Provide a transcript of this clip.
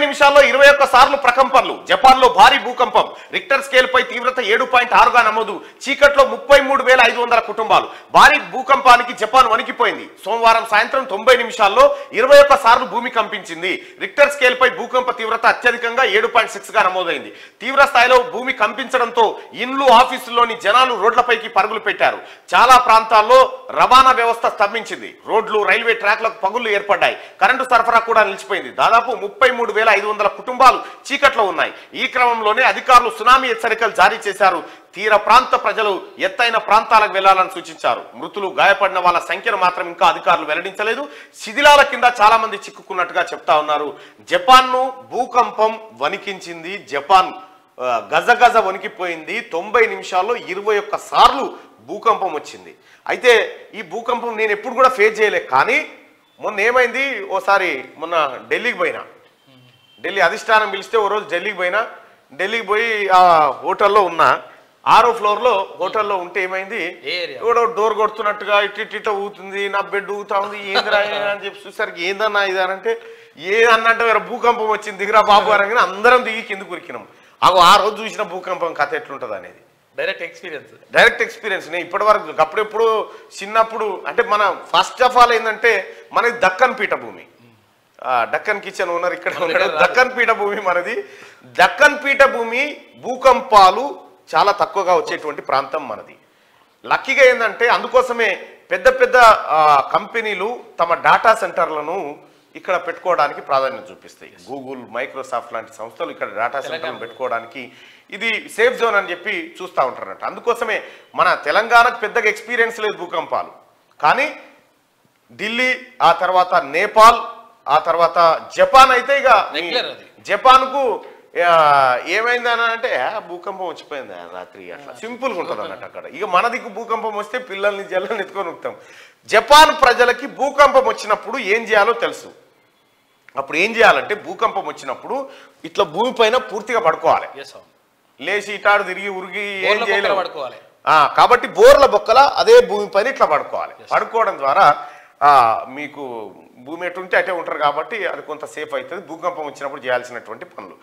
నిమిషాల్లో 21 సార్లు ప్రకంపనలు. జపాన్లో భారీ భూకంపం. రిక్టర్ స్కేల్ పై తీవ్రత 7.6గా నమోదు. చీకట్లో 33,500 కుటుంబాలు. భారీ భూకంపానికి జపాన్ వణికిపోయింది. సోమవారం సాయంత్రం 90 నిమిషాల్లో 21 సార్లు భూమి కంపించింది. రిక్టర్ స్కేల్ పై భూకంప తీవ్రత అత్యధికంగా 7.6గా నమోదైంది. తీవ్ర స్థాయిలో భూమి కంపించడంతో ఇండ్లు, ఆఫీసుల్లోని జనాలు రోడ్లపైకి పరుగులు పెట్టారు. చాలా ప్రాంతాల్లో రవాణా వ్యవస్థ స్తంభించింది. రోడ్లు, రైల్వే ట్రాక్లకు పగుళ్లు ఏర్పడ్డాయి. కరెంటు సరఫరా కూడా నిలిచిపోయింది. దాదాపు 33,500 కుటుంబాలు చీకట్లో ఉన్నాయి. ఈ క్రమంలోనే అధికారులు సునామీ హెచ్చరికలు జారీ చేశారు. తీర ప్రాంత ప్రజలు ఎత్తైన ప్రాంతాలకు వెళ్లాలని సూచించారు. మృతులు, గాయపడిన వాళ్ళ సంఖ్యను మాత్రం ఇంకా అధికారులు వెల్లడించలేదు. శిథిలాల కింద చాలా మంది చిక్కుకున్నట్టుగా చెప్తా ఉన్నారు. జపాన్ను భూకంపం వణికించింది. జపాన్ గజగజ వణికిపోయింది. 90 నిమిషాల్లో 21 సార్లు భూకంపం వచ్చింది. అయితే ఈ భూకంపం నేను ఎప్పుడు కూడా ఫేస్ చేయలే. కానీ మొన్న ఏమైంది, మొన్న ఢిల్లీకి పోయినా, ఢిల్లీ అధిష్టానం పిలిస్తే ఓ రోజు ఢిల్లీకి పోయినా. ఢిల్లీకి పోయి ఆ హోటల్లో ఉన్నా, 6వ ఫ్లోర్లో హోటల్లో ఉంటే ఏమైంది, ఎవడో డోర్ కొడుతున్నట్టుగా ఇట్ట ఊతుంది, నా బెడ్ ఊతా ఉంది, ఏందిరా అని చెప్పి చూసరికి ఏందన్నా ఇదానంటే ఏదన్నట్టు వేరే భూకంపం వచ్చింది, దిగిరా బాబు అనగానే అందరం దిగి కిందకు ఉరికినాం. ఆ రోజు చూసిన భూకంపం కథ ఎట్లుంటుంది అనేది డైరెక్ట్ ఎక్స్పీరియన్స్. నేను ఇప్పటి వరకు అప్పుడెప్పుడు చిన్నప్పుడు అంటే మన ఫస్ట్ ఆఫ్ ఆల్ ఏంటంటే మనది దక్కన్ పీఠభూమి. డక్కన్ కిచెన్ ఓనర్ ఇక్కడ ఉన్నాడు. దక్కన్ పీఠభూమి మనది. దక్కన్ పీఠభూమి భూకంపాలు చాలా తక్కువగా వచ్చేటువంటి ప్రాంతం మనది. లక్కీగా ఏంటంటే అందుకోసమే పెద్ద పెద్ద కంపెనీలు తమ డేటా సెంటర్లను ఇక్కడ పెట్టుకోవడానికి ప్రాధాన్యత చూపిస్తాయి. గూగుల్, మైక్రోసాఫ్ట్ లాంటి సంస్థలు ఇక్కడ డేటా సెంటర్లను పెట్టుకోవడానికి ఇది సేఫ్ జోన్ అని చెప్పి చూస్తూ ఉంటారన్నట్టు. అందుకోసమే మన తెలంగాణకు పెద్దగా ఎక్స్పీరియన్స్ లేదు భూకంపాలు. కానీ ఢిల్లీ, ఆ తర్వాత నేపాల్, ఆ తర్వాత జపాన్ అయితే ఇక జపాన్కు ఏమైందని అంటే భూకంపం వచ్చిపోయింది రాత్రి, అట్లా సింపుల్గా ఉంటుంది అన్నట్టు అక్కడ. ఇక మన దిక్కు భూకంపం వస్తే పిల్లల్ని జల్లని ఎత్తుకొని ఉంటాం. జపాన్ ప్రజలకి భూకంపం వచ్చినప్పుడు ఏం చేయాలో తెలుసు. అప్పుడు ఏం చేయాలంటే భూకంపం వచ్చినప్పుడు ఇట్లా భూమి పైన పూర్తిగా పడుకోవాలి. లేచి ఇటాడు తిరిగి ఉరిగి ఏం చేయలేదు. కాబట్టి బోర్ల బొక్కల అదే భూమి పైన ఇట్లా పడుకోవాలి. పడుకోవడం ద్వారా మీకు భూమి ఎటుంటే అటే ఉంటారు కాబట్టి అది కొంత సేఫ్ అవుతుంది. భూకంపం వచ్చినప్పుడు చేయాల్సినటువంటి పనులు.